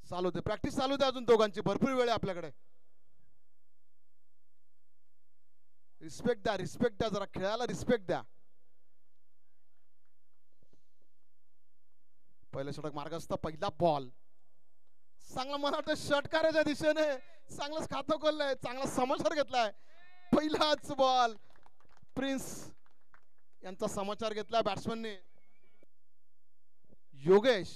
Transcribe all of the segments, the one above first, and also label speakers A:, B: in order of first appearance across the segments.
A: चालू दे, प्रॅक्टिस चालू दे अजून दोघांची, भरपूर वेळ आहे आपल्याकडे. रिस्पेक्ट द्या, रिस्पेक्ट द्या, जरा खेळायला रिस्पेक्ट द्या. पहिलं षटक मार्गस्थ, पहिला बॉल चांगला, मला वाटतं षटकाराच्या दिशेने चांगलंच खातं खोललंय, चांगला समाचार घेतलाय. पहिलाच बॉल प्रिन्स यांचा समाचार घेतला बॅट्समनने. योगेश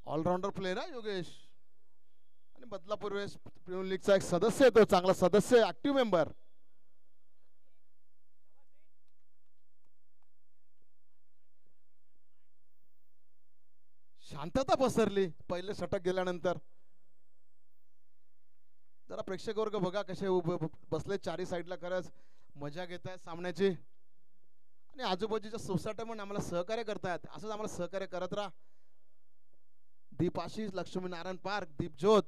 A: ऑलराऊंडर प्लेयर आहे योगेश, आणि बदलापूर वेस्ट प्रीमियर लीगचा एक सदस्य आहे, तो चांगला सदस्य, ऍक्टिव्ह मेंबर. शांतता पसरली पहिले षटक गेल्यानंतर. जरा प्रेक्षक वर्ग बघा कसे बसले चारी साईडला, खरंच मजा घेत आहेत सामन्याची. आणि आजूबाजूच्या सोसायटी म्हणून आम्हाला सहकार्य करतायत, असंच आम्हाला सहकार्य करत राहा. दीप आशिष, लक्ष्मी नारायण पार्क, दीप ज्योत.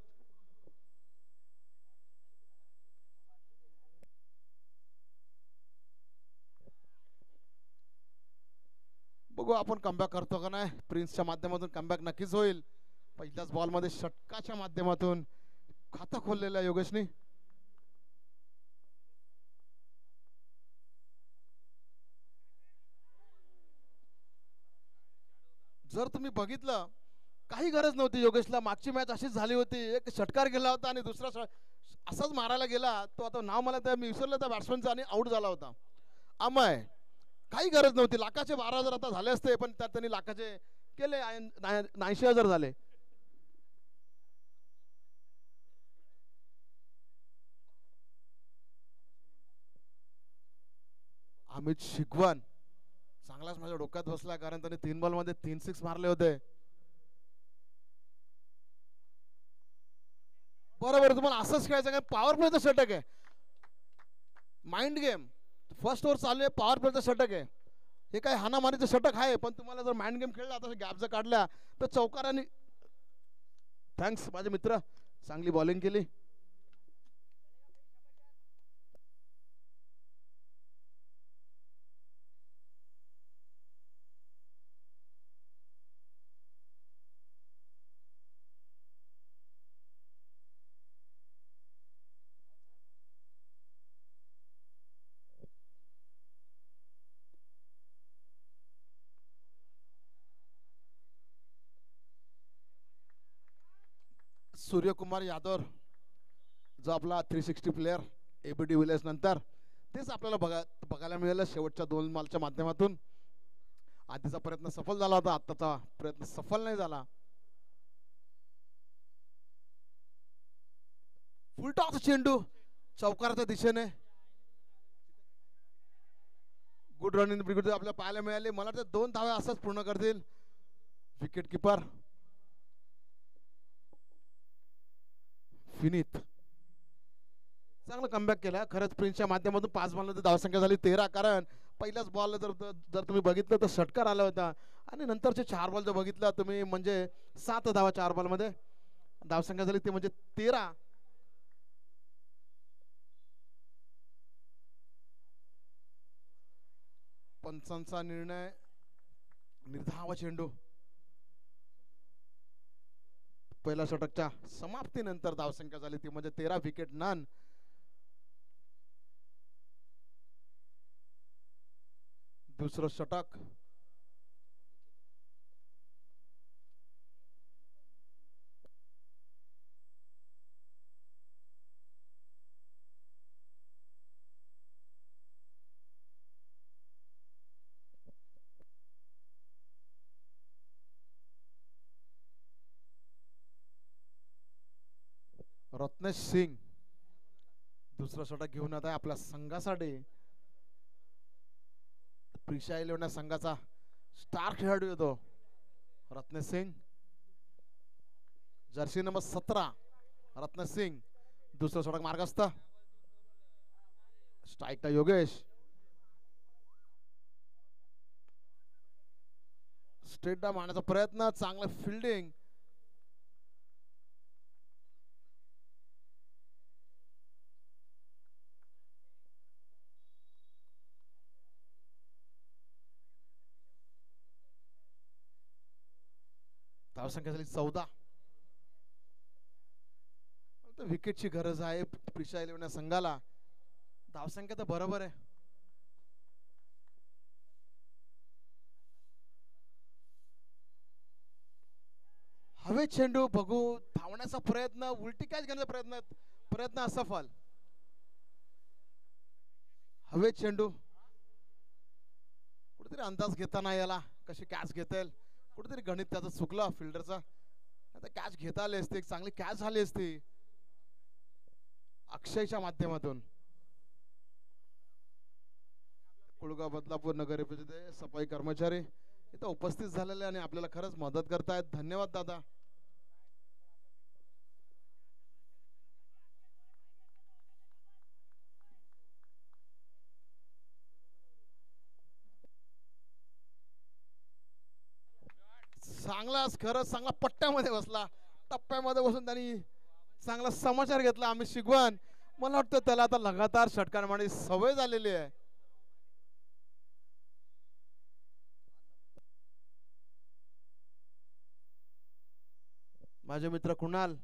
A: बघू आपण कमबॅक करतो का नाही. प्रिन्सच्या माध्यमातून कमबॅक नक्कीच होईल. पहिल्याच बॉलमध्ये षटकाच्या माध्यमातून खातं खोललेलं आहे योगेशनी. जर तुम्ही बघितलं, काही गरज नव्हती योगेशला. मागची मॅच अशीच झाली होती, एक षटकार गेला होता आणि दुसरा असाच मारायला गेला तो. आता नाव मला त्या मी विसरलं त्या बॅट्समनचा, आणि आऊट झाला होता अमय. काही गरज नव्हती. लाखाचे 12,000 आता झाले असते, पण त्यात त्यांनी लाखाचे केले 89,000 झाले. अमित शिकवण चांगलाच माझ्या डोक्यात बसला, कारण त्याने 3 बॉलमध्ये 3 6 मारले होते. बरोबर, तुम्हाला असंच खेळायचं काय. पॉवर प्लेचं षटक आहे, माइंड गेम. फर्स्ट ओव्हर चालू आहे, पॉवर प्लेचं षटक आहे. हे काय हानामारीचं षटक आहे, पण तुम्हाला जर माइंड गेम खेळला, आता गॅप जर काढल्या तर चौकाराने. थँक्स माझे मित्र, चांगली बॉलिंग केली. सूर्यकुमार यादव जो आपला 360 प्लेयर एबीडी विलियर्स नंतर, तेच आपल्याला बघायला मिळालं शेवटच्या 2 बॉलच्या माध्यमातून. आधीचा प्रयत्न सफल झाला होता, आत्ताचा प्रयत्न सफल नाही झाला. फुलटॉस चेंडू चौकाराच्या दिशेने. गुड रनिंग ब्रिगेड आपल्याला पाहायला मिळाले. मला वाटतं 2 धावे असंच पूर्ण करतील विकेट किपर फिनित. चांगलं कमबॅक केला खरंच प्रिन्सच्या माध्यमातून. 5 बॉलमध्ये धावसंख्या झाली 13, कारण पहिल्याच बॉल जर तुम्ही बघितलं तर षटकार आला होता, आणि नंतरचे 4 बॉल जर बघितला तुम्ही म्हणजे 7 धावा 4 बॉलमध्ये धावसंख्या झाली, ते म्हणजे 13. पंचांचा निर्णय, निर्धाव चेंडू. पहिल्या षटकच्या समाप्तीनंतर धावसंख्या झाली ती म्हणजे 13, विकेट नन. दुसरं षटक. रत्नेश सिंग दुसरं षटक घेऊन येत आहे आपल्या संघासाठी. प्रिशा इलेव्हन संघाचा स्टार खेळाडू येतो रत्नेश सिंग, जर्सी नंबर 17 रत्नेश सिंग. दुसरं षटक मार्गस्थ. स्ट्राईकला योगेश. स्ट्रेट डाऊन मारण्याचा प्रयत्न, चांगला फिल्डिंग. धावसंख्या झाली 14. विकेटची गरज आहे प्रिशा 11 संघाला. धावसंख्या तर बरोबर आहे. हवे चेंडू बघू, धावण्याचा प्रयत्न, उलटी कॅच घेण्याचा प्रयत्न असफल. हवे चेंडू, कुठेतरी अंदाज घेता नाही याला कशी कॅच घेता येईल. कुठेतरी गणित त्याचं चुकलं फिल्डरचा. आता कॅच घेता आली असते, चांगली कॅच झाली असती अक्षयच्या माध्यमातून. कुळगाव बदलापूर नगर परिषद सफाई कर्मचारी इथं उपस्थित झालेले आणि आपल्याला खरंच मदत करतायत. धन्यवाद दादा. चांगलाच खरंच चांगला पट्ट्यामध्ये बसला, टप्प्यामध्ये बसून त्यांनी चांगला समाचार घेतला. आम्ही शिगवण, मला वाटतं त्याला आता लगातार षटकार मारण्याची सवय झालेली आहे. माझे मित्र कुणाल,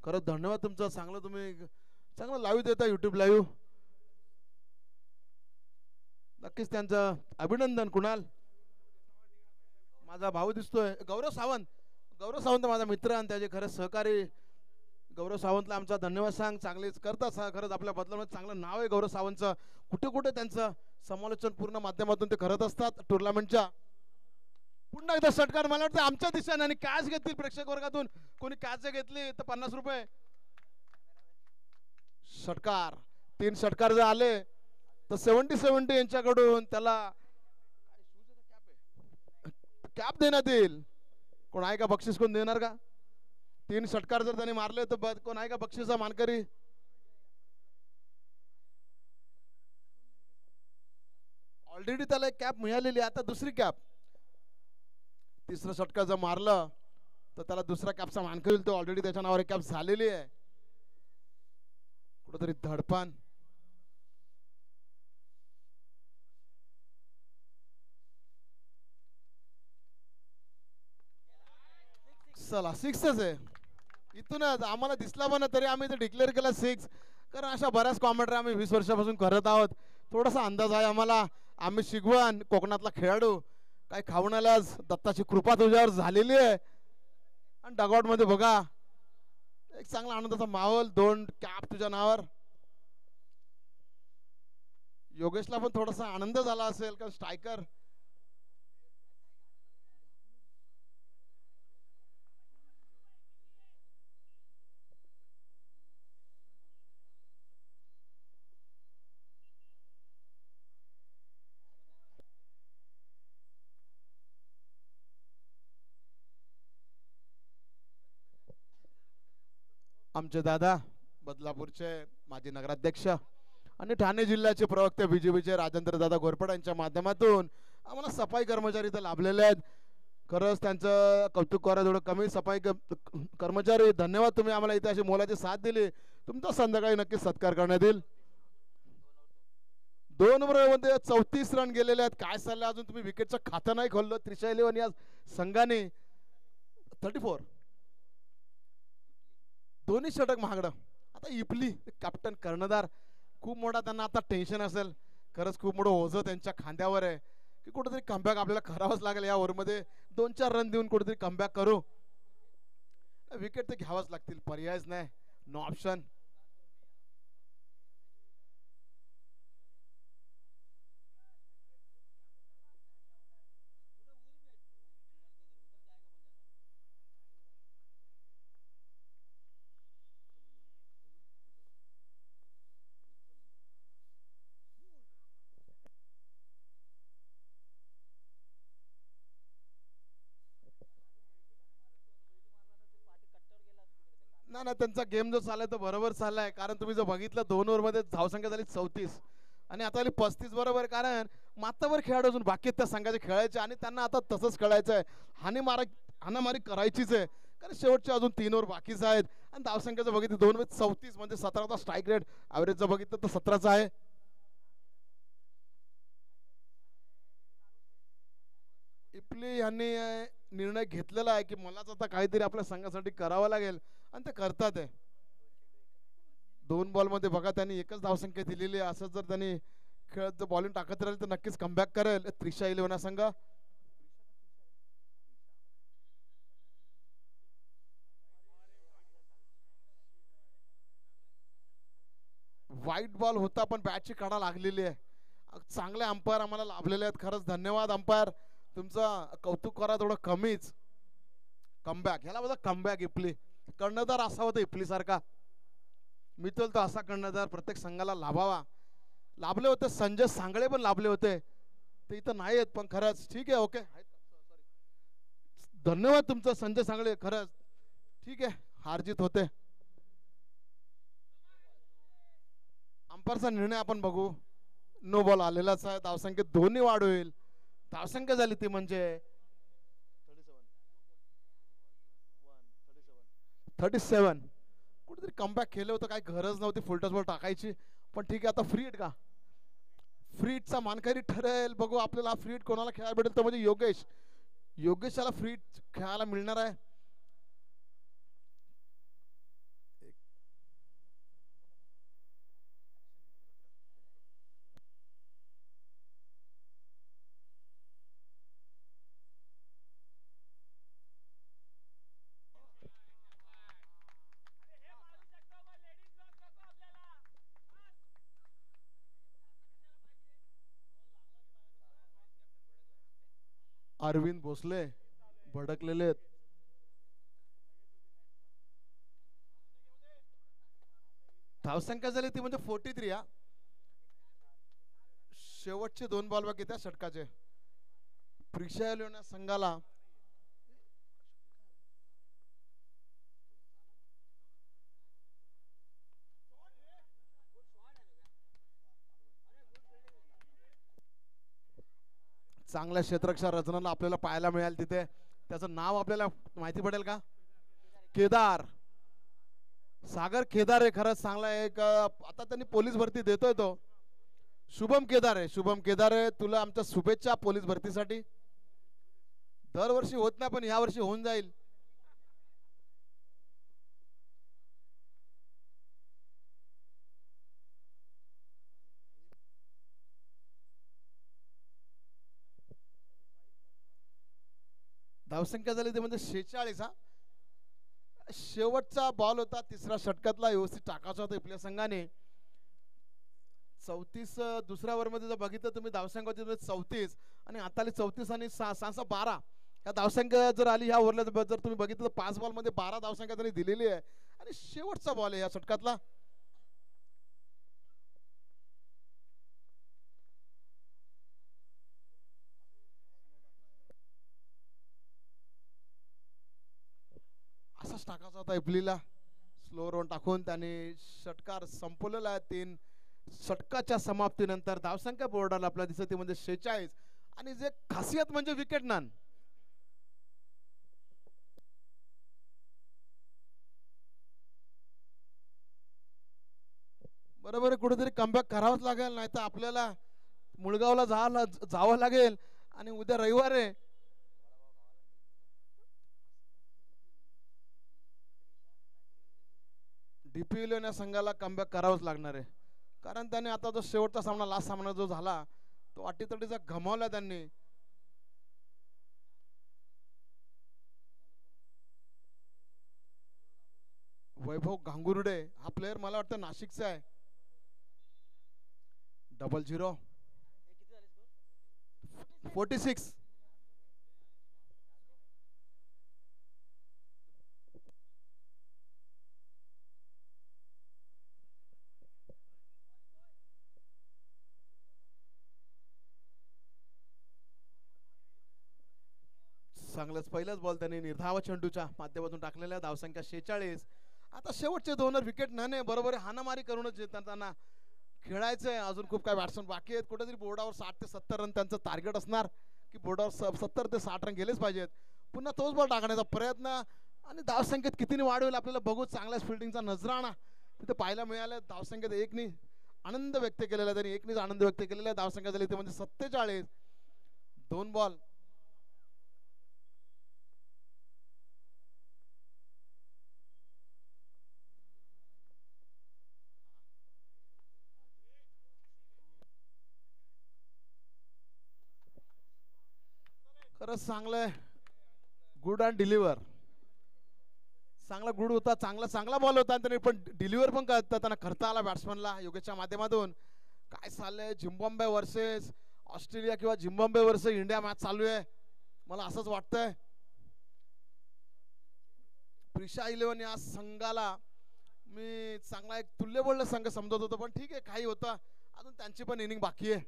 A: खरंच धन्यवाद तुमचं. चांगलं लाईव्ह देता, युट्यूब लाईव्ह. नक्कीच त्यांचं अभिनंदन. कुणाल माझा भाऊ दिसतोय. गौरव सावंत माझा मित्र आणि त्याचे खरंच सहकारी. गौरव सावंतला आमचा धन्यवाद सांग. चांगलेच करतात खरंच. आपल्या बदलामध्ये चांगलं नाव आहे गौरव सावंतचं. कुठे कुठे त्यांचं समालोचन पूर्ण माध्यमातून ते करत असतात टुर्नामेंटच्या. पुन्हा एकदा षटकार मला वाटतं आमच्या दिशेने, आणि कॅच घेतील प्रेक्षक वर्गातून. कोणी कॅच घेतली तर 50 रुपये. षटकार 3 षटकार जर आले तर 70 यांच्याकडून त्याला कॅप देण्यात येईल. कोण आहे का बक्षीस, कोण देणार का? 3 षटकार जर त्याने मारले तर कोण आहे का बक्षीसचा मानकरी? ऑलरेडी त्याला एक कॅप मिळालेली, आता दुसरी कॅप. 3रं षटकार जर मारलं तर त्याला दुसरा कॅपचा मानकरी होईल. तो ऑलरेडी त्याच्या नावावर एक कॅप झालेली आहे. कुठेतरी धडपण. चला 6च आहे. इथूनच आम्हाला दिसला पण तरी आम्ही ते डिक्लेअर केला 6. कारण अशा बऱ्याच कॉमेंट्री आम्ही 20 वर्षापासून करत आहोत. थोडासा अंदाज आहे आम्हाला. आम्ही शिगवण कोकणातला खेळाडू, काय खाऊन आल्यास दत्ताची कृपा तुझ्यावर झालेली आहे. आणि डगआउट मध्ये बघा एक चांगला आनंदाचा माहोल. 2 कॅप तुझ्या नावावर. योगेशला पण थोडासा आनंद झाला असेल, कारण स्ट्रायकर आमचे दादा बदलापूरचे माजी नगराध्यक्ष आणि ठाणे जिल्ह्याचे प्रवक्ते बीजेपीचे राजेंद्र दादा घोरपड यांच्या माध्यमातून आम्हाला सफाई कर्मचारी इथं लाभलेले आहेत. खरंच त्यांचं कौतुक करा. थोडं कमी सफाई कर्मचारी, धन्यवाद. तुम्ही आम्हाला इथे अशी मोलाची साथ दिली. तुमचा संध्याकाळी नक्की सत्कार करण्यात येईल. 2 ओव्हरमध्ये 34 रन गेलेले आहेत. काय चाललंय अजून? तुम्ही विकेटचं खातं नाही खोललं. त्रिशा 11 या संघाने 34. दोन्ही षटक महागडं. आता इपली कॅप्टन कर्णधार, खूप मोठा त्यांना आता टेन्शन असेल. खरंच खूप मोठं ओझं त्यांच्या खांद्यावर आहे की कुठेतरी कमबॅक आपल्याला करावंच लागेल. या ओव्हरमध्ये 2-4 रन देऊन कुठेतरी कमबॅक करू. विकेट तर घ्यावंच लागतील, पर्यायच नाही. No option. ना त्यांचा गेम जो चाललाय तो बरोबर चाललाय. कारण तुम्ही जर बघितलं 2 ओव्हरमध्ये धावसंख्या झाली 34 आणि आता आली 35 बरोबर. कारण मातावर खेळाडू अजून बाकी त्या संघाचे खेळायचे आणि त्यांना आता तसंच खेळायचं आहे. हाणामारी करायचीच आहे. कारण शेवटचे अजून 3 ओव्हर बाकीच आहेत. आणि धावसंख्याचं बघितलं 2 मध्ये 34 म्हणजे 17चा स्ट्राईक रेट. ॲव्हरेज जर बघितलं तर 17चा आहे. इपले यांनी निर्णय घेतलेला आहे की मलाच आता काहीतरी आपल्या संघासाठी करावं लागेल आणि ते करतात आहे. 2 बॉलमध्ये बघा त्यांनी एकच धावसंख्या दिलेली आहे. असं जर त्यांनी खेळत जर बॉलिंग टाकत राहील तर नक्कीच कमबॅक करेल त्रिशा 11 संघ. वाईट बॉल होता पण बॅटची कडा लागलेली आहे. चांगले अंपायर आम्हाला लाभलेले आहेत. खरंच धन्यवाद अंपायर. तुमचं कौतुक करा थोडं कमीच. कमबॅक ह्याला बघा कमबॅक. इपली कर्णधार असा होता इपली सारखा. मी तो असा कर्णधार प्रत्येक संघाला लाभावा. लाभले होते संजय सांगळे पण लाभले होते. ते इथं नाही आहेत पण खरंच ठीक आहे. ओके धन्यवाद तुमचं संजय सांगळे. खरंच ठीक आहे. हारजीत होते. अंपायरचा निर्णय आपण बघू. नो बॉल आलेलाच आहे. धावसंख्येत दोन्ही वाढ होईल. धावसंख्या झाली ती म्हणजे 37. कुठेतरी कमबॅक केलं होतं. काही गरज नव्हती फुलटॉस बॉल टाकायची पण ठीक आहे. आता फ्री हिट का फ्री हिटचा मानकरी ठरेल. बघू आपल्याला फ्री हिट कोणाला खेळायला भेटेल तर म्हणजे योगेशला फ्री हिट खेळायला मिळणार आहे. अरविंद भोसले भडकलेले आहेत. धावसंख्या झाली ती म्हणजे 43. हा शेवटचे 2 बॉल बाकी त्या षटकाचे. प्रिशा लिओना संघाला चांगल्या क्षेत्ररक्षक रचना आपल्याला पाहायला मिळेल तिथे. त्याचं नाव आपल्याला माहिती पडेल का? केदार सागर केदार आहे. खरंच चांगला एक आता त्यांनी पोलीस भरती देतोय तो. शुभम केदार आहे. शुभम केदार आहे. तुला आमच्या शुभेच्छा पोलीस भरतीसाठी. दरवर्षी होत नाही पण या वर्षी होऊन जाईल. धावसंख्या झाली ते म्हणजे 46. हा शेवटचा बॉल होता तिसऱ्या षटकातला. व्यवस्थित टाकायचा होता आपल्या संघाने. 34 दुसऱ्या ओव्हर मध्ये जर बघितलं तुम्ही धावसंख्या होती 34 आणि आता 34 आणि 6 12 या धावसंख्या जर आली ह्या ओव्हरला जर तुम्ही बघितलं तर 5 बॉल मध्ये 12 धावसंख्या त्यांनी दिलेली आहे. आणि शेवटचा बॉल आहे या षटकातला. असाच टाकायचा होता इपलीला. स्लो रन टाकून त्याने षटकार संपवलेला आहे. 3 षटकाच्या समाप्तीनंतर धावसंख्या बोर्डाला आपल्या दिसते म्हणजे 46 आणि जे खासियत म्हणजे विकेट नन. बरोबर कुठेतरी कमबॅक करावंच लागेल नाही तर आपल्याला मुळगावला जावं लागेल. आणि उद्या रविवार आहे. डीपीएल या संघाला कमबॅक करावंच लागणार आहे. कारण त्याने आता जो शेवटचा सामना लास्ट सामना जो झाला तो अटीतटीचा गमावला त्यांनी. वैभव गांगुर्डे हा प्लेयर मला वाटतं नाशिकचा आहे. 00 46. चांगलंच पहिलाच बॉल त्यांनी निर्धाव चेंडूच्या माध्यमातून टाकलेल्या. धावसंख्या 46. आता शेवटचे 2 विकेट नाही बरोबर हाणामारी करूनच त्यांना खेळायचंय. अजून खूप काही बॅट्समन बाकी आहेत. कुठेतरी बोर्डावर 60 ते 70 रन त्यांचं टार्गेट असणार की बोर्डावर 70 ते 60 रन गेलेच पाहिजेत. पुन्हा तोच बॉल टाकण्याचा प्रयत्न आणि धावसंख्येत कितीने वाढ होईल आपल्याला बघू. चांगल्याच फिल्डिंगचा नजराणा तिथे पाहायला मिळाला. धावसंख्येत एकनी आनंद व्यक्त केलेला त्यांनी. एकनीच आनंद व्यक्त केलेला. धावसंख्या झाली ते म्हणजे 47. 2 बॉल खरंच चांगलंय. Good and deliver. चांगला गुड होता, चांगला चांगला बॉल होता आणि पण डिलिव्हर पण करता त्यांना करता आला बॅट्समनला योगेशच्या माध्यमातून. काय चाललंय, झिम्बाब्वे वर्सेस ऑस्ट्रेलिया किंवा झिम्बाब्वे वर्सेस इंडिया मॅच चालू आहे, मला असंच वाटतंय. प्रिशा 11 या संघाला मी चांगला एक तुल्यबळ संघ समजत होतो, पण ठीक आहे, काही होतं, अजून त्यांची पण इनिंग बाकी आहे.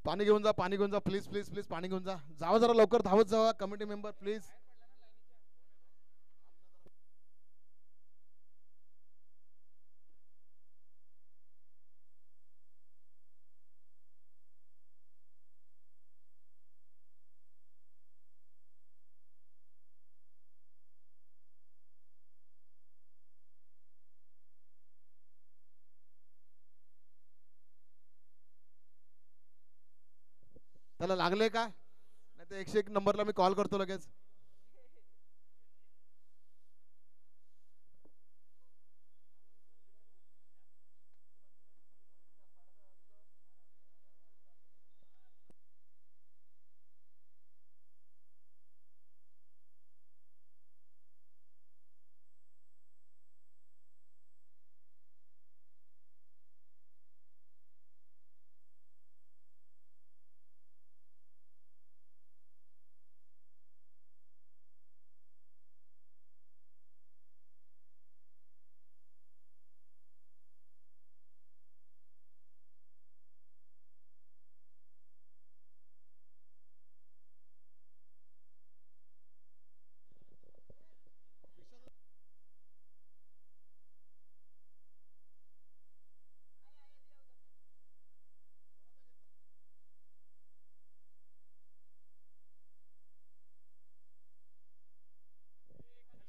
A: पाणी घेऊन जा, पाणी घेऊन जा, प्लीज प्लीज प्लीज पाणी घेऊन जा. जावा जरा लवकर, धावत जावा कमिटी मेंबर प्लीज. त्याला लागले का? नाही तर 101 नंबरला मी कॉल करतो लगेच.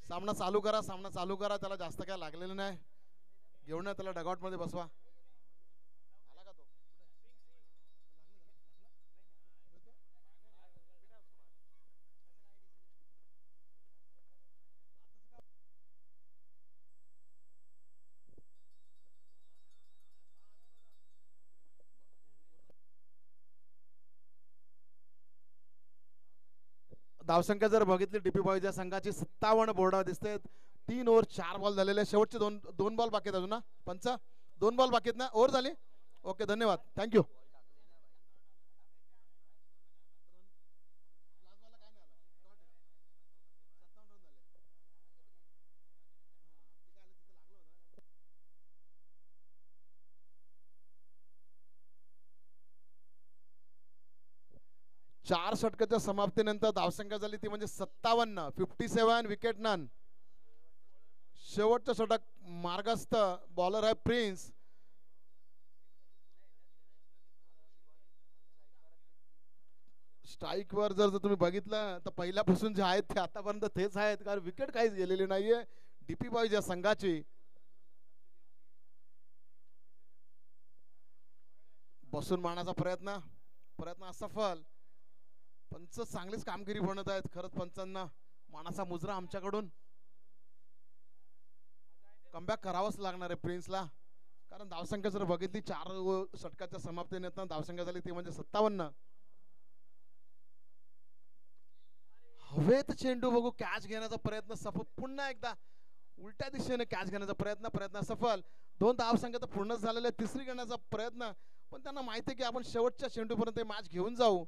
A: सामना चालू करा, सामना चालू करा. त्याला जास्त काय लागलेलं नाही. घेऊन या त्याला, डगआउट मध्ये बसवा. धावसंख्या जर बघितली डीपी बॉयच्या संघाची 57 बोर्डावर दिसते. 3 ओव्हर 4 बॉल झालेले, शेवटचे दोन दोन बॉल बाकी आहेत अजून ना पंच, 2 बॉल बाकी आहेत ना, ओव्हर झाली. ओके, धन्यवाद, थँक्यू. चार षटकाच्या समाप्तीनंतर धावसंख्या झाली ती म्हणजे 57, 57 विकेट नन. शेवटचं षटक मार्गस्थ, बॉलर आहे प्रिन्स. स्ट्राईक वर जर तुम्ही बघितलं तर पहिल्यापासून जे आहेत ते आतापर्यंत तेच आहेत, कारण विकेट काहीच गेलेली नाहीये डीपी बॉयज या संघाची. बसून मारण्याचा प्रयत्न, प्रयत्न असफल. पंच चांगलीच कामगिरी बनत आहेत खरंच, पंचांना मानाचा मुजरा आमच्याकडून. कमबॅक करावंच लागणार आहे प्रिन्सला, कारण धावसंख्या जर बघितली 4 षटकाच्या समाप्तीनंतर धावसंख्या झाली ती म्हणजे 57. हवेत चेंडू बघू, कॅच घेण्याचा प्रयत्न सफल. पुन्हा एकदा उलट्या दिशेने कॅच घेण्याचा प्रयत्न, प्रयत्न सफल. 2 धावसंख्या तर पूर्णच झालेल्या, तिसरी घेण्याचा प्रयत्न, पण त्यांना माहिती आहे की आपण शेवटच्या चेंडूपर्यंत मॅच घेऊन जाऊ.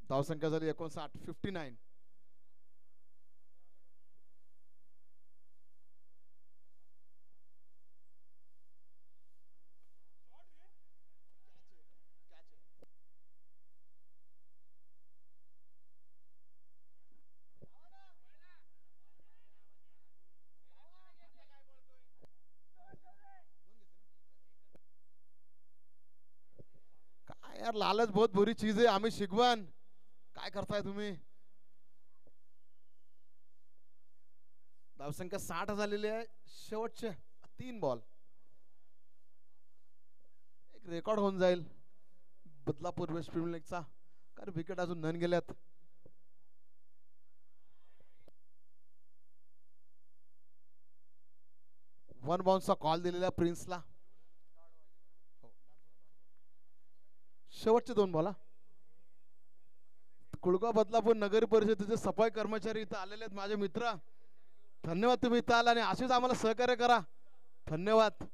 A: धावसंख्या झाली 59, 59. यार लालच बहुत बुरी चीज आहे. आम्ही शिकवण काय करताय तुम्ही. धावसंख्या 60 झालेली आहे. शेवटचे 3 बॉल. एक रेकॉर्ड होऊन जाईल बदलापूर वेस्ट प्रीमियर लीगचा, कारण विकेट अजून नन गेल्यात. वन बाउन्सचा कॉल दिलेला प्रिन्सला. शेवटचे 2 बॉल. कुळगाव बदलापूर नगर परिषदेचे सफाई कर्मचारी इथं आलेले आहेत माझे मित्र. धन्यवाद तुम्ही इथं आला आणि असेच आम्हाला सहकार्य करा. धन्यवाद.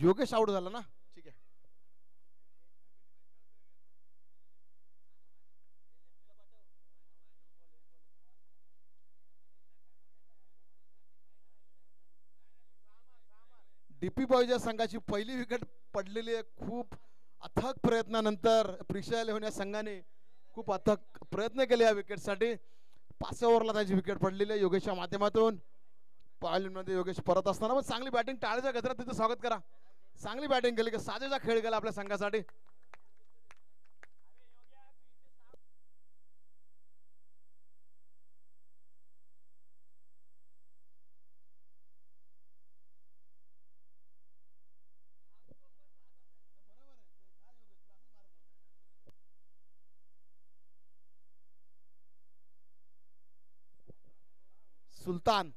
A: योगेश आउट झाला ना. ठीक आहे. डीपी बॉयज या संघाची पहिली विकेट पडलेली आहे. खूप अथक प्रयत्नानंतर प्रिशा 11 या संघाने खूप अथक प्रयत्न केले या विकेटसाठी. 5 ओव्हरला त्याची विकेट पडलेली आहे योगेशच्या माध्यमातून. मध्ये योगेश परत असताना पण चांगली बॅटिंग. टाळ्याच्या गजरात तिथे स्वागत करा. चांगली बॅटिंग केली की साजेचा खेळ केला आपल्या संघासाठी. सुलतान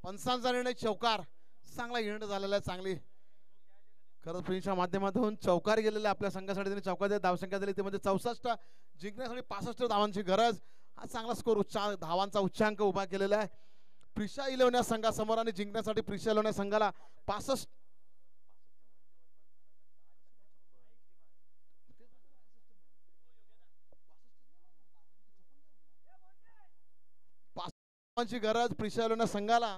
A: पंचांचा निर्णय चौकार. चांगला इव्हेंट झालेला आहे. चांगली खरंच प्रिन्सच्या माध्यमातून चौकार गेलेला आपल्या संघासाठी. त्यांनी चौकार धावसंख्या दिली त्यामध्ये 64. जिंकण्यासाठी 65 धावांची गरज. हा चांगला स्कोर धावांचा उच्चांक उभा केलेला आहे प्रिशा 11 या संघासमोर. आणि जिंकण्यासाठी प्रिशा 11 या संघाला 65 धावांची गरज. प्रिशा 11 संघाला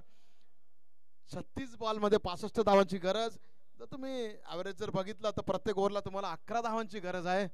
A: 36 बॉल मध्ये 65 धावांची गरज. जर तुम्ही ॲव्हरेज जर बघितला तर प्रत्येक ओव्हरला तुम्हाला 11 धावांची गरज आहे.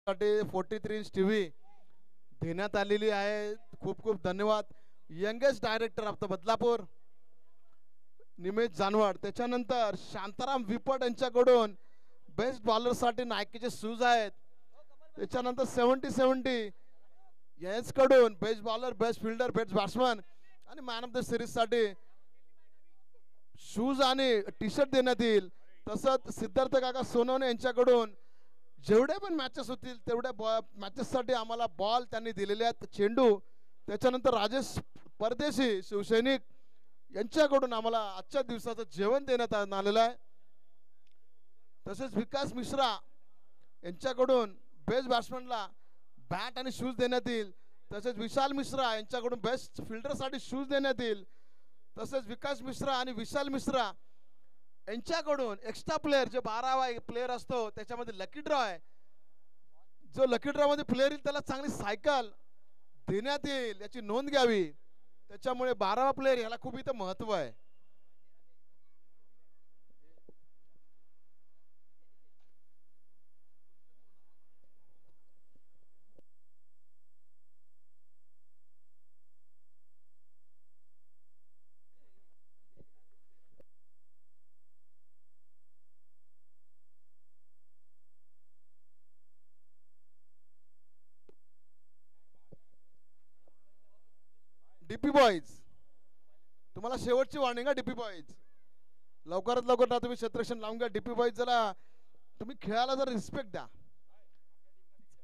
A: साठी 43 इंच टीव्ही देण्यात आलेली आहे. खूप खूप धन्यवाद. Youngest director of the Badlapur Nimesh Janwad. त्याच्यानंतर शांताराम विपट यांच्याकडून बेस्ट बॉलर साठी नायकीचे शूज आहेत. त्याच्यानंतर 70-70 यांच्याकडून best bowler, best fielder, best batsman आणि मॅन ऑफ द सिरीज साठी शूज आणि टी शर्ट देण्यात येईल. तसंच सिद्धार्थ काका सोनवणे यांच्याकडून जेवढे पण मॅचेस होतील तेवढ्या मॅचेस साठी आम्हाला बॉल त्यांनी दिलेले आहेत. चेंडू त्याच्यानंतर राजेश परदेशी शिवसैनिक यांच्याकडून आम्हाला आजच्या दिवसाचं जेवण देण्यात आलेलं आहे. तसेच विकास मिश्रा यांच्याकडून बेस्ट बॅट्समॅनला बॅट आणि शूज देण्यात येईल. तसेच विशाल मिश्रा यांच्याकडून बेस्ट फिल्डरसाठी शूज देण्यात येईल. तसेच विकास मिश्रा आणि विशाल मिश्रा यांच्याकडून एक्स्ट्रा प्लेअर जे 12वा प्लेअर असतो त्याच्यामध्ये लकी ड्रॉ आहे. जो लकी ड्रॉ मध्ये प्लेअर येईल त्याला चांगली सायकल देण्यात येईल याची नोंद घ्यावी. त्याच्यामुळे 12वा प्लेअर याला खूप इथं महत्व आहे. डीपी बॉईज तुम्हाला शेवटची वॉर्निंग आहे. डीपी बॉईज लवकरात लवकर ना तुम्ही क्षेत्ररक्षण लावून घ्या. डीपी बॉईज जरा तुम्ही खेळाला जर रिस्पेक्ट द्या.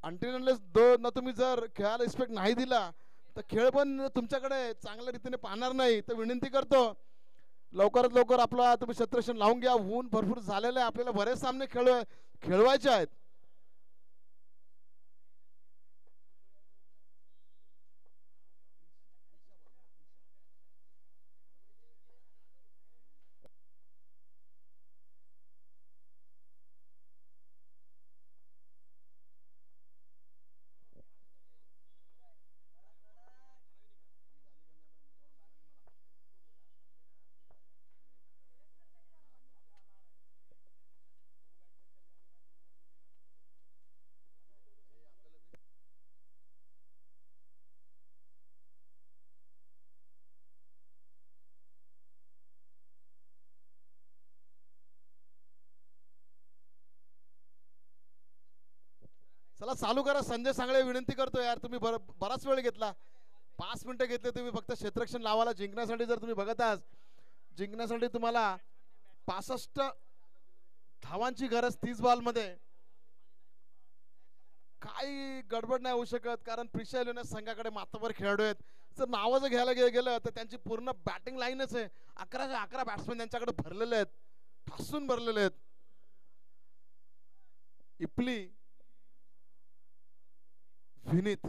A: अनटिल अनलेस ना तुम्ही जर खेळाला रिस्पेक्ट नाही दिला तर खेळ पण तुमच्याकडे चांगल्या रीतीने पाहणार नाही. तर विनंती करतो लवकरात लवकर आपला तुम्ही क्षेत्ररक्षण लावून घ्या. ऊन भरपूर झालेलं आहे. आपल्याला बरेच सामने खेळवायचे आहेत. चला चालू करा. संजय सांगळे विनंती करतो यार तुम्ही बराच वेळ घेतला. 5 मिनिटं घेतले तुम्ही फक्त क्षेत्ररक्षण लावायला. जिंकण्यासाठी जर तुम्ही बघत आहात जिंकण्यासाठी तुम्हाला 65 धावांची गरज 30 बॉल मध्ये. काही गडबड नाही होऊ शकत कारण प्रिशा इलेव्हन संघाकडे माथावर खेळाडू आहेत. जर नावं जर घ्यायला गेलं तर त्यांची पूर्ण बॅटिंग लाईनच आहे. 11 बॅट्समॅन त्यांच्याकडे भरलेले आहेत. ठासून भरलेले आहेत. इपली विनीत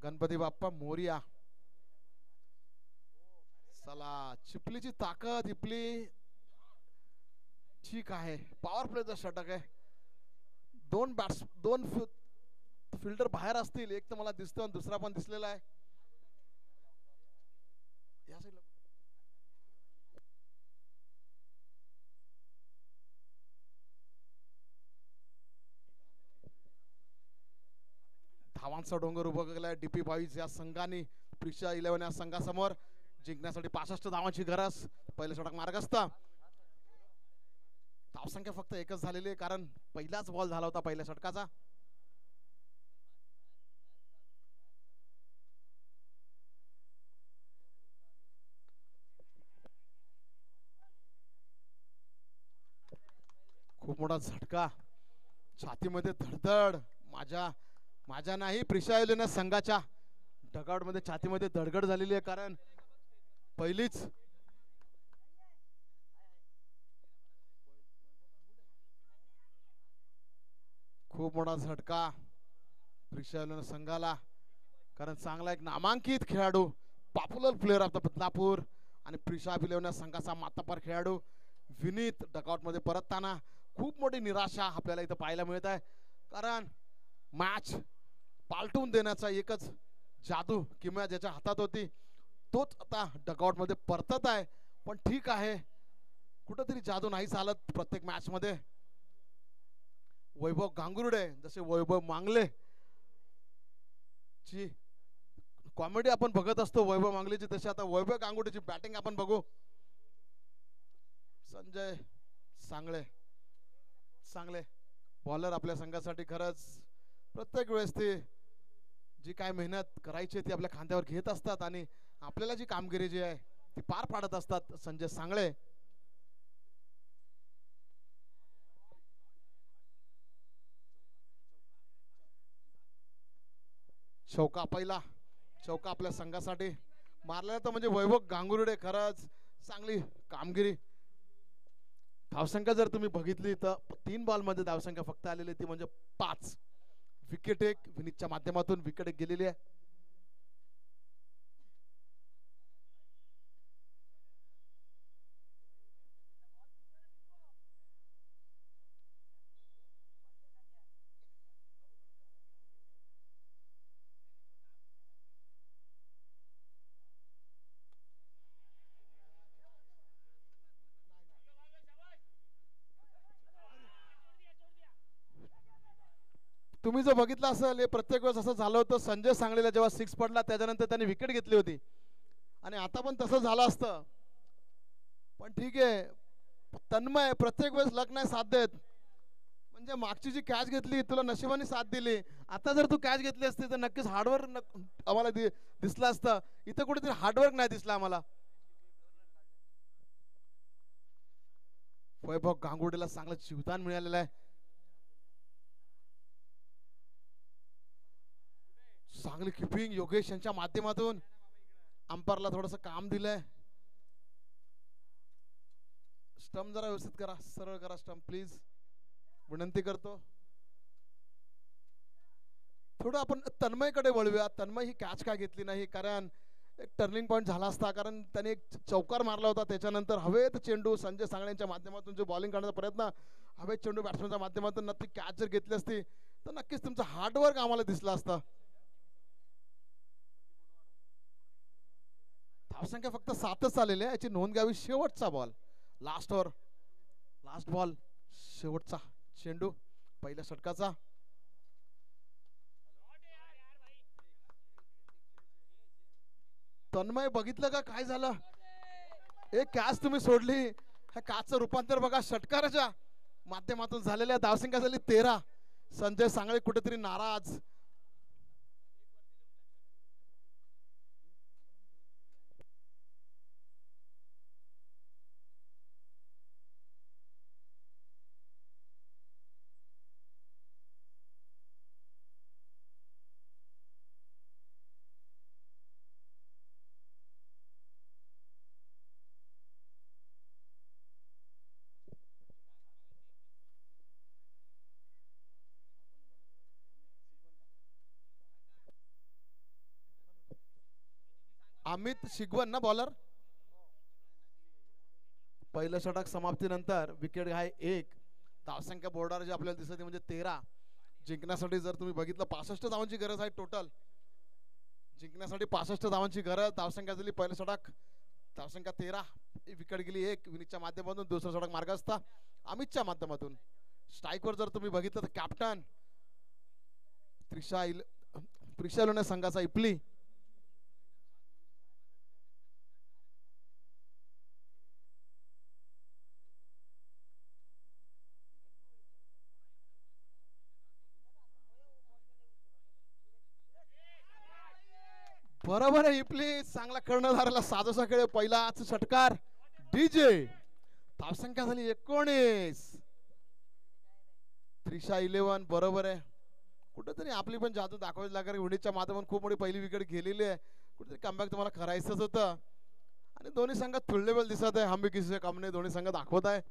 A: गणपती बाप्पा मोरिया. चला चिपलीची ताकद इपली ठीक आहे. पॉवर प्लेचा षटक आहे. दोन फिल्डर बाहेर असतील. एक तर मला दिसतो आणि दुसरा पण दिसलेला आहे. या साईडला धावांचा डोंगर उभा केलाय डीपी बॉईज या संघाने. प्रिशा इलेव्हन या संघासमोर जिंकण्यासाठी 65 धावांची गरज. पहिले षटक मार्गस्थ. धावसंख्या फक्त एकच झालेली आहे कारण पहिलाच बॉल झाला होता पहिल्या षटकाचा. खूप मोठा झटका. छातीमध्ये धडधड. माझ्या नाही प्रिशा इलेव्हन संघाच्या डगआउट मध्ये छातीमध्ये धडधड झालेली आहे कारण पहिलीच खूप मोठा झटका प्रिशा इलेव्हन संघाला कारण चांगला एक नामांकित खेळाडू popular player of the Badlapur आणि प्रिशा इलेव्हन संघाचा मातापर खेळाडू विनीत डगआउट मध्ये परतताना खूप मोठी निराशा आपल्याला इथं पाहायला मिळत आहे कारण मॅच पालटून देण्याचा एकच जादू किंवा ज्याच्या हातात होती तोच आता डगआउट मध्ये परतत आहे. पण ठीक आहे कुठेतरी जादू नाही चालत प्रत्येक मॅच मध्ये. वैभव गांगुर्डे जसे वैभव मांगले ची कॉमेडी आपण बघत असतो वैभव मांगलेची तशी आता वैभव गांगुर्डेची बॅटिंग आपण बघू. संजय सांगळे बॉलर आपल्या संघासाठी खरंच प्रत्येक वेळेस ते जी काय मेहनत करायची ती आपल्या खांद्यावर घेत असतात आणि आपल्याला जी कामगिरी जी आहे ती पार पाडत असतात. संजय सांगळे चौका, पहिला चौका आपल्या संघासाठी मारला तर म्हणजे वैभव गांगुर्डे खरंच चांगली कामगिरी. धावसंख्या जर तुम्ही बघितली तर 3 बॉलमध्ये धावसंख्या फक्त आलेली ती म्हणजे 5. विकेट एक विनीतच्या माध्यमातून विकेट एक गेलेली आहे. तुम्ही जर बघितलं असेल हे प्रत्येक वेळेस असं झालं होतं. संजय सांगलीला जेव्हा 6 पडला त्याच्यानंतर त्यांनी विकेट घेतली होती आणि आता पण तसं झालं असतं. पण ठीक आहे, तन्मय प्रत्येक वेळेस लक नाही साथ देत. म्हणजे मागची जी कॅच घेतली तुला नशिबाने साथ दिली. आता जर तू कॅच घेतली असती तर नक्कीच हार्डवर्क आम्हाला दिसलं असतं. इथं कुठेतरी हार्डवर्क नाही दिसलं आम्हाला. वैभव गांगुर्डेला चांगलं जीवदान मिळालेलं आहे. चांगली किपिंग योगेश यांच्या माध्यमातून. अंपायरला थोडस काम दिलंय. स्टंप जरा व्यवस्थित करा, सरळ करा स्टंप प्लीज, विनंती करतो. थोडं आपण तन्मयकडे वळूया. तन्मय ही कॅच काय घेतली नाही, कारण एक टर्निंग पॉईंट झाला असता. कारण त्याने एक चौकार मारला होता, त्याच्यानंतर हवेत चेंडू संजय सांगळेंच्या माध्यमातून जो बॉलिंग करण्याचा प्रयत्न, हवेत चेंडू बॅट्समॅनच्या माध्यमातून नक्की कॅच जर घेतली असती तर नक्कीच तुमचं हार्डवर्क आम्हाला दिसलं असतं. धावसंख्या फक्त 7च आलेली आहे, याची नोंद घ्यावी. शेवटचा ball, last over, last ball, शेवटचा चेंडू पहिल्या षटकाचा. तन्मय बघितलं का काय झालं? एक कॅच तुम्ही सोडली, ह्या कॅचचं रूपांतर बघा षटकाराच्या माध्यमातून झालेल्या. धावसंख्या झाली 13. संजय सांगळे कुठेतरी नाराज. अमित शिगवन ना बॉलर. पहिलं षटक समाप्तीनंतर विकेट घाय 1. धावसंख्या बोर्डावर जे आपल्याला दिसते म्हणजे 13. जिंकण्यासाठी जर तुम्ही बघितलं 65 धावांची गरज आहे टोटल. जिंकण्यासाठी 65 धावांची गरज. धावसंख्या झाली पहिलं षटक, धावसंख्या 13, विकेट गेली 1 विनीतच्या माध्यमातून. दुसरं षटक मार्गस्थ अमितच्या माध्यमातून. स्ट्राईकवर जर तुम्ही बघितलं तर कॅप्टन त्रिशा लोणे संघाचा इपली. बरोबर आहे इपली, चांगला कर्णधाराला साधोसा खेळ. पहिलाच षटकार डीजे. धावसंख्या झाली 19. त्रिशा 11. बरोबर आहे, कुठेतरी आपली पण जादू दाखवायची लागणार. विनीतच्या माध्यमातून खूप मोठी पहिली विकेट गेलेली आहे. कुठेतरी कमबॅक तुम्हाला करायचंच होतं आणि दोन्ही संघात फुल लेवल दिसत आहे. हम भी किसी से कम नाही, दोन्ही संघ दाखवत आहे.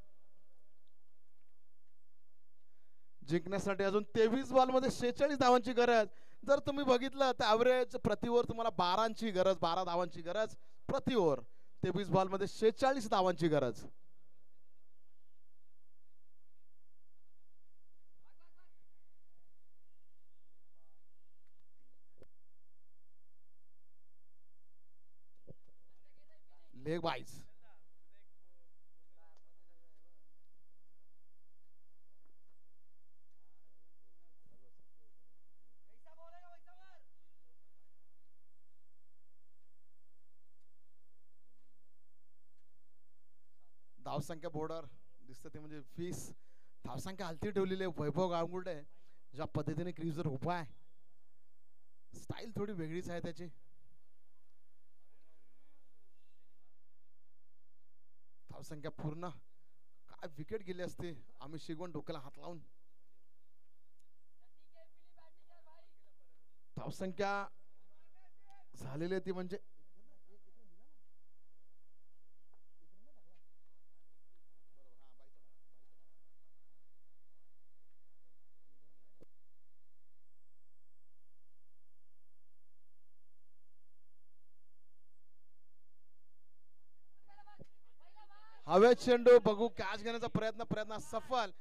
A: जिंकण्यासाठी अजून 23 बॉल मध्ये 46 धावांची गरज. जर तुम्ही बघितलं तर ॲव्हरेज प्रति ओव्हर तुम्हाला 12ची गरज, 12 धावांची गरज प्रति ओव्हर. 23 बॉल मध्ये 46 धावांची गरज. लेग वाईज धावसंख्या बोर्डर दिसतं ते म्हणजे 20. धावसंख्या हलती ठेवलेली आहे. वैभव गांगुर्डे ज्या पद्धतीने क्रीजवर उभा आहे, स्टाईल थोडी वेगळीच आहे त्याची. धावसंख्या पूर्ण, काय विकेट गेली असते. आम्ही शिगवण डोक्याला हात लावून. धावसंख्या झालेली ती म्हणजे हवेत चेंडू बघू. कॅच घेण्याचा प्रयत्न सफल.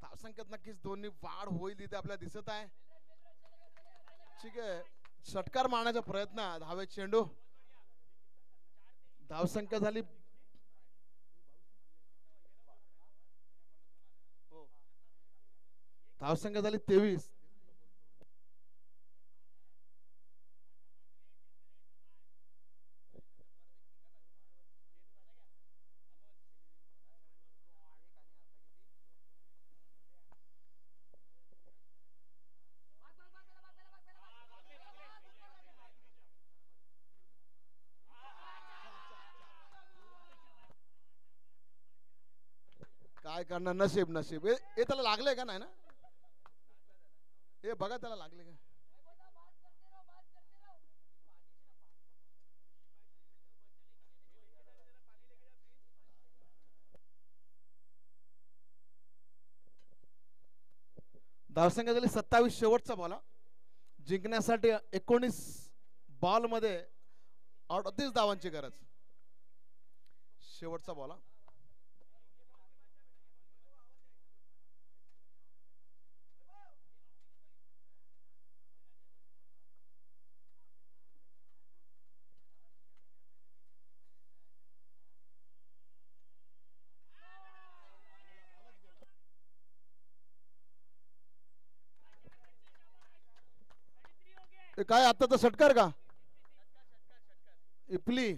A: धावसंख्येत नक्कीच दोन्ही वाढ होईल इथे आपल्याला दिसत आहे. ठीक आहे, षटकार मारण्याचा प्रयत्न. हवेत चेंडू. धावसंख्या झाली धावसंख्या झाली 23. काय करणार, नशीब नशीब. हे त्याला लागले का नाही ना? हे बघा त्याला लागले का. धावसंख्या झाली 27. शेवटचा बॉल. जिंकण्यासाठी 19 बॉल मध्ये 38 धावांची गरज. शेवटचा बॉल. काय आता तर षटकार का इपली.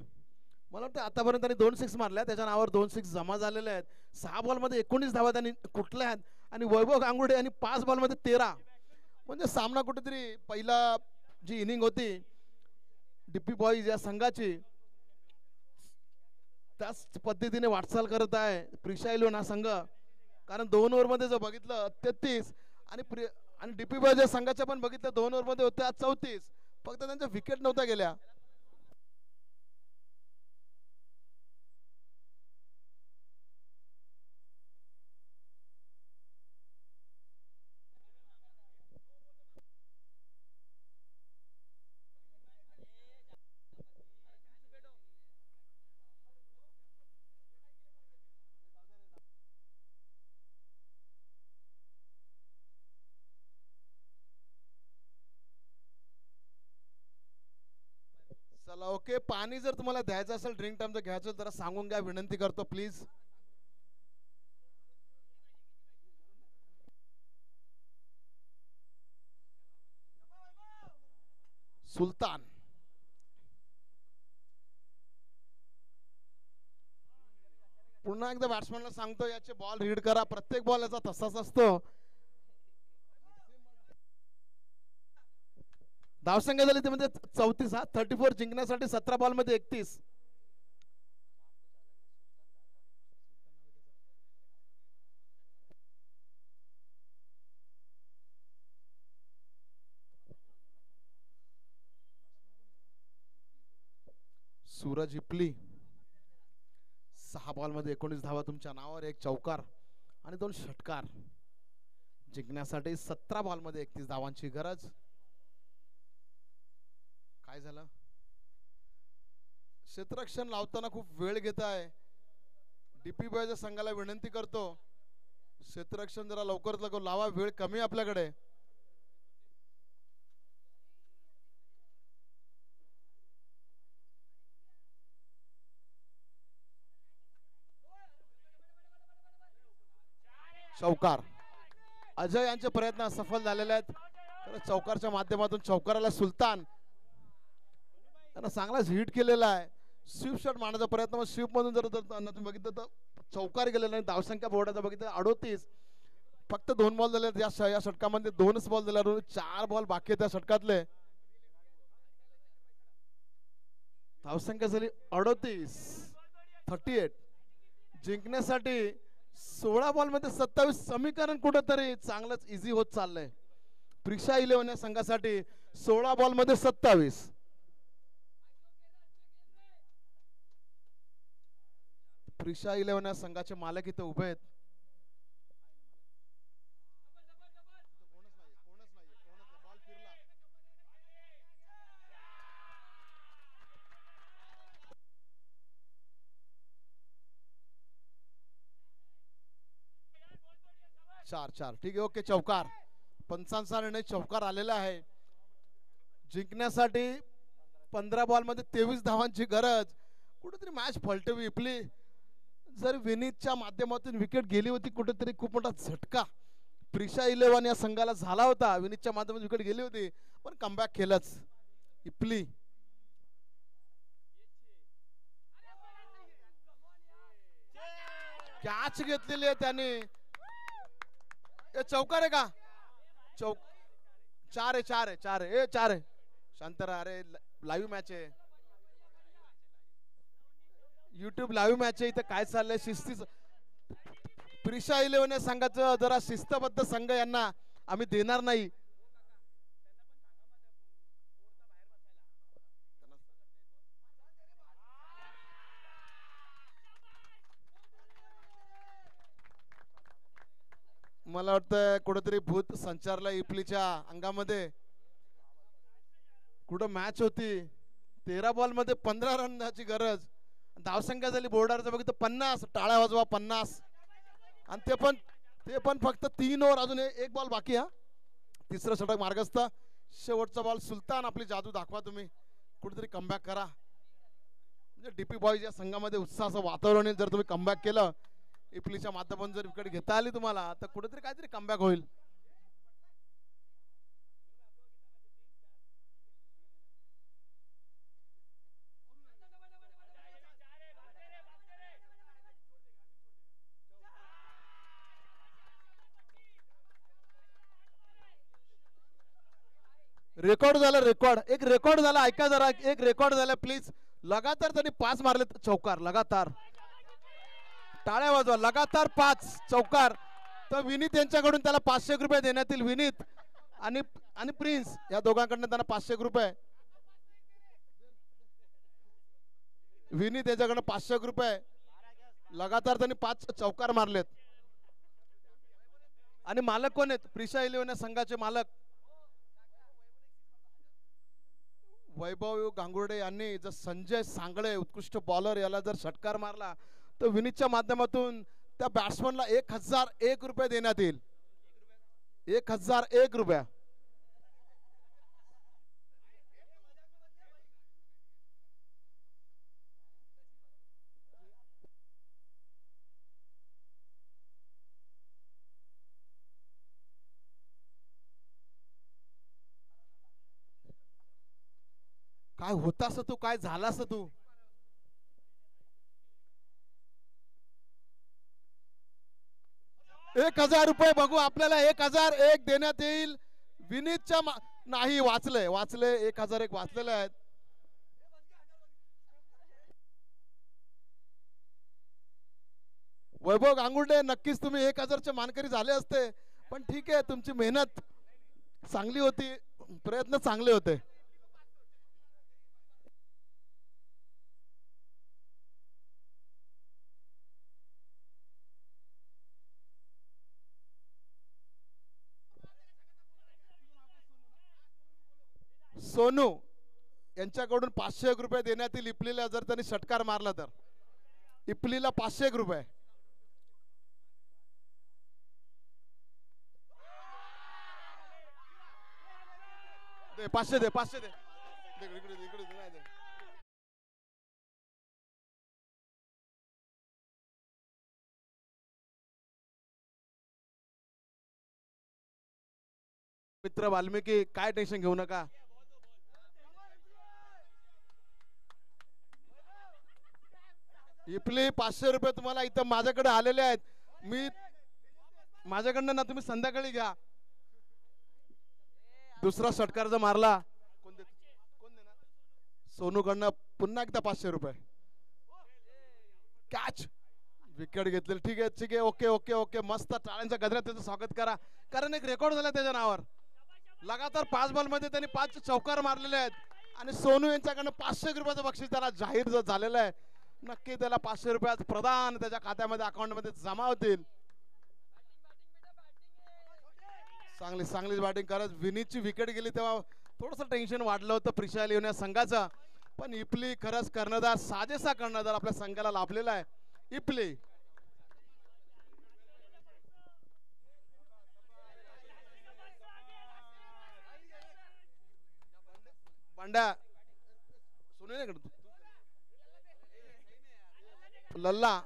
A: मला वाटतं आतापर्यंत त्यांनी 2 6 मारल्या, त्याच्या नावावर 2 6 जमा झालेले आहेत. 6 बॉल मध्ये 19 धावा त्यांनी कुठल्या आहेत. आणि वैभव गांगुर्डे यांनी 5 बॉल मध्ये 13. म्हणजे सामना कुठेतरी पहिला जी इनिंग होती डीपी बॉईज या संघाची, त्याच पद्धतीने वाटचाल करत आहे प्रिशाइलोन हा संघ. कारण 2 ओव्हर मध्ये जर बघितलं 33 आणि डीपी बॉईज या संघाच्या पण बघितलं 2 ओव्हर मध्ये होत्या 34. फक्त त्यांच्या विकेट नव्हत्या गेल्या. चला ओके, पाणी जर तुम्हाला द्यायचं असेल, ड्रिंक टाइम जर घ्यायचं जरा सांगून घ्या, विनंती करतो प्लीज. सुलतान पुन्हा एकदा बॅट्समॅनला सांगतो याचे बॉल रीड करा. प्रत्येक बॉल याचा तसाच असतो. धावसंख्या झाली ते म्हणजे 34. 34 जिंकण्यासाठी 17 बॉल मध्ये 31. सूरज इपली 6 बॉल मध्ये 19 धावा तुमच्या नावावर. 1 चौकार आणि 2 षटकार. जिंकण्यासाठी 17 बॉल मध्ये 31 धावांची गरज. काय झालं, क्षेत्ररक्षण लावताना खूप वेळ घेत आहे. डीपी बॉयच्या संघाला विनंती करतो क्षेत्ररक्षण जरा लवकरात लवकर लावा, वेळ कमी आपल्याकडे. चौकार. अजय यांचे प्रयत्न सफल झालेले आहेत. चौकारच्या माध्यमातून चौकाराला सुलतान त्यांना चांगलाच हिट केलेला आहे. स्वीप शॉट मारण्याचा प्रयत्न, स्वीप मधून जर तुम्ही बघितलं तर चौकार गेलेला नाही. धावसंख्या बोर्डाचा बघितलं 38. फक्त 2 बॉल झाले या षटकामध्ये, 2च बॉल झाले, 4 बॉल बाकी त्या षटकातले. धावसंख्या झाली 38. जिंकण्यासाठी 16 बॉल मध्ये 27. समीकरण कुठेतरी चांगलंच इझी होत चाललंय प्रिक्षा 11 या संघासाठी. 16 बॉल मध्ये 27. प्रिक्षा 11 या संघाचे मालक इथे उभे आहेत. चार ठीक आहे, ओके. चौकार, पंचांचा निर्णय, चौकार आलेला आहे. जिंकण्यासाठी 15 बॉल मध्ये 23 धावांची गरज. कुठेतरी मॅच फलटवी इपली. जर विनीतच्या माध्यमातून विकेट गेली होती कुठेतरी खूप मोठा झटका प्रिक्षा 11 या संघाला झाला होता. विनीतच्या माध्यमातून विकेट गेली होती पण कमबॅक केलंच इपली. कॅच घेतलेली आहे त्याने. चौकार आहे का? चार आहे. शांत रहा. अरे लाईव्ह मॅच आहे, युट्यूब लाईव्ह मॅच आहे. इथं काय चाललंय शिस्तीच. प्रिक्षा 11 संघाचं जरा शिस्तबद्ध संघ यांना आम्ही देणार नाही. मला वाटतं कुठेतरी भूत संचारला इपलीच्या अंगामध्ये. कुठं मॅच होती. 13 बॉल मध्ये 15 रनची गरज. धावसंख्या झाली बोर्डारचं बघितलं 50. टाळ्या वाजवा 50. आणि ते पण फक्त 3 ओव्हर. अजून 1 बॉल बाकी. हा तिसरं षटक मार्गस्थ. शेवटचा बॉल. सुलतान आपली जादू दाखवा तुम्ही. कुठेतरी कमबॅक करा. म्हणजे डीपी बॉयज या संघामध्ये उत्साहाचं वातावरण आहे. जर तुम्ही कमबॅक केलं इपलीच्या माध्यमातून, जर विकेट घेता आली तुम्हाला, तर कुठेतरी काहीतरी कमबॅक होईल. रेकॉर्ड झालं. एक रेकॉर्ड झाला. ऐका जरा, एक रेकॉर्ड झाला प्लीज. लगातार त्यांनी 5 मारले चौकार. लगातार टाळ्या वाजवा. लगातार 5 चौकार. तर विनीत यांच्याकडून त्याला 500 रुपये देण्यात येईल. विनीत आणि प्रिन्स या दोघांकडून त्यांना 500 रुपये. विनीत यांच्याकडून 500 रुपये. लगातार त्यांनी 5 चौकार मारलेत. आणि मालक कोण आहेत? प्रिक्षा 11 संघाचे मालक वैभव गांगुर्डे यांनी. जर संजय सांगळे उत्कृष्ट बॉलर याला जर षटकार मारला तर विनीतच्या माध्यमातून त्या बॅट्समनला 1001 रुपये देण्यात येईल. 1001 रुपये. काय होतास तू? काय झालास तू? ₹1000 बघू. आपल्याला 1001 देण्यात येईल. विनीतच्या नाही वाचले 1001 वाचलेले आहेत. वैभव गांगुर्डे, नक्कीच तुम्ही 1000चे मानकरी झाले असते. पण ठीक आहे, तुमची मेहनत चांगली होती, प्रयत्न चांगले होते. सोनू यांच्याकडून 501 रुपये देण्यात येईल इपलीला, जर त्यांनी षटकार मारला तर. इपलीला 501 रुपये. दे 500 दे. मित्र वाल्मिकी, काय टेन्शन घेऊ नका. इपली 500 रुपये तुम्हाला इथं माझ्याकडे आलेले आहेत. मी माझ्याकडनं ना तुम्ही संध्याकाळी घ्या. दुसरा षटकार जर मारला कोण देणार? सोनूकडनं पुन्हा एकदा 500 रुपये. कॅच, विकेट घेतलेली. ठीक आहे ठीक आहे, ओके ओके ओके, मस्त. टाळ्यांच्या गजरात त्याचं स्वागत करा, कारण एक रेकॉर्ड झाला त्याच्या नावावर. लगातार 5 बॉलमध्ये त्यांनी 5 चौकार मारलेले आहेत आणि सोनू यांच्याकडनं 500 रुपयाचं बक्षीस त्याला जाहीर झालेलं आहे. नक्की त्याला 500 रुपयाचं प्रदान त्याच्या खात्यामध्ये अकाउंटमध्ये जमा होतील. चांगली चांगलीच बॅटिंग करत विनीतची विकेट गेली तेव्हा थोडंसं टेन्शन वाढलं होतं प्रिशाल येऊन या संघाचं. पण इपली खरंच कर्णधार, साजेसा कर्णधार आपल्या संघाला लाभलेला आहे. इपली बंड्या सुने लल्ला,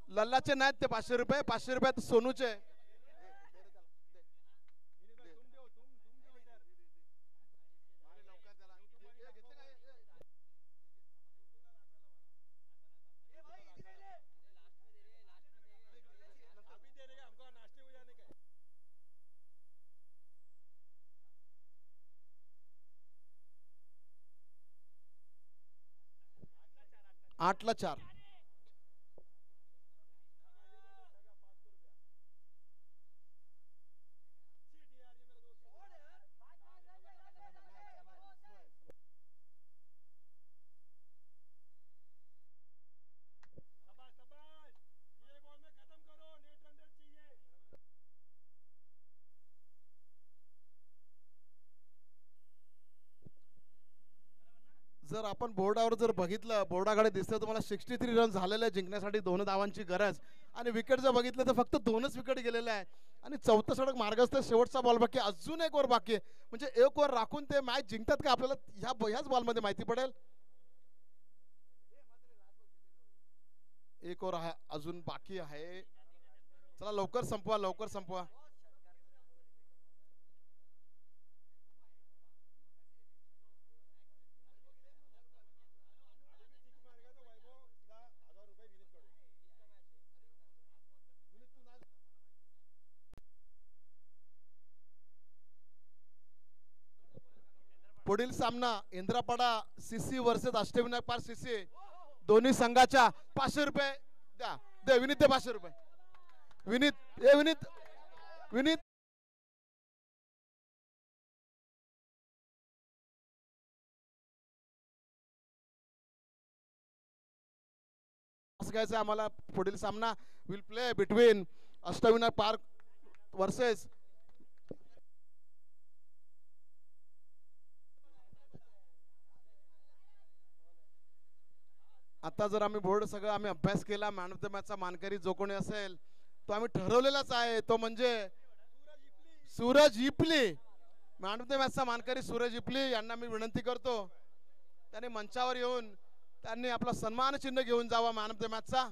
A: लल्लाचे नाहीत ते 500 रुपये. 500 रुपयात सोनूचे. आठला 4. जर आपण बोर्डावर जर बघितलं, बोर्डाकडे दिसतं तुम्हाला 63 रन झालेले जिंकण्यासाठी 2 धावांची गरज. आणि विकेट जर बघितलं तर फक्त 2च विकेट गेलेले आहे आणि 4थं षटक मार्गस्थ, शेवटचा बॉल बाकी, अजून एक ओव्हर बाकी आहे. म्हणजे एक ओव्हर राखून ते मॅच जिंकतात का आपल्याला ह्याच बॉलमध्ये माहिती पडेल. एक ओव्हर अजून बाकी आहे. चला लवकर संपवा, लवकर संपवा. पुढील सामना Indrapada CC versus Ashtavinayak park CC. दोन्ही संघाच्या 500 रुपये द्या. दे विनीत, दे 500 रुपये. विनीत, ए विनीत, विनीत. असं घ्यायचं आम्हाला. पुढील सामना will play between Ashtavinayak park versus आता जर आम्ही बोर्ड सगळं आम्ही अभ्यास केला, मॅन ऑफ द मॅचचा मानकरी जो कोणी असेल तो आम्ही ठरवलेलाच आहे, तो म्हणजे सूरज इपली. मॅन ऑफ द मॅचचा मानकरी सूरज इपली यांना मी विनंती करतो त्यांनी मंचावर येऊन त्यांनी आपला सन्मान चिन्ह घेऊन जावा मॅन ऑफ द मॅचचा.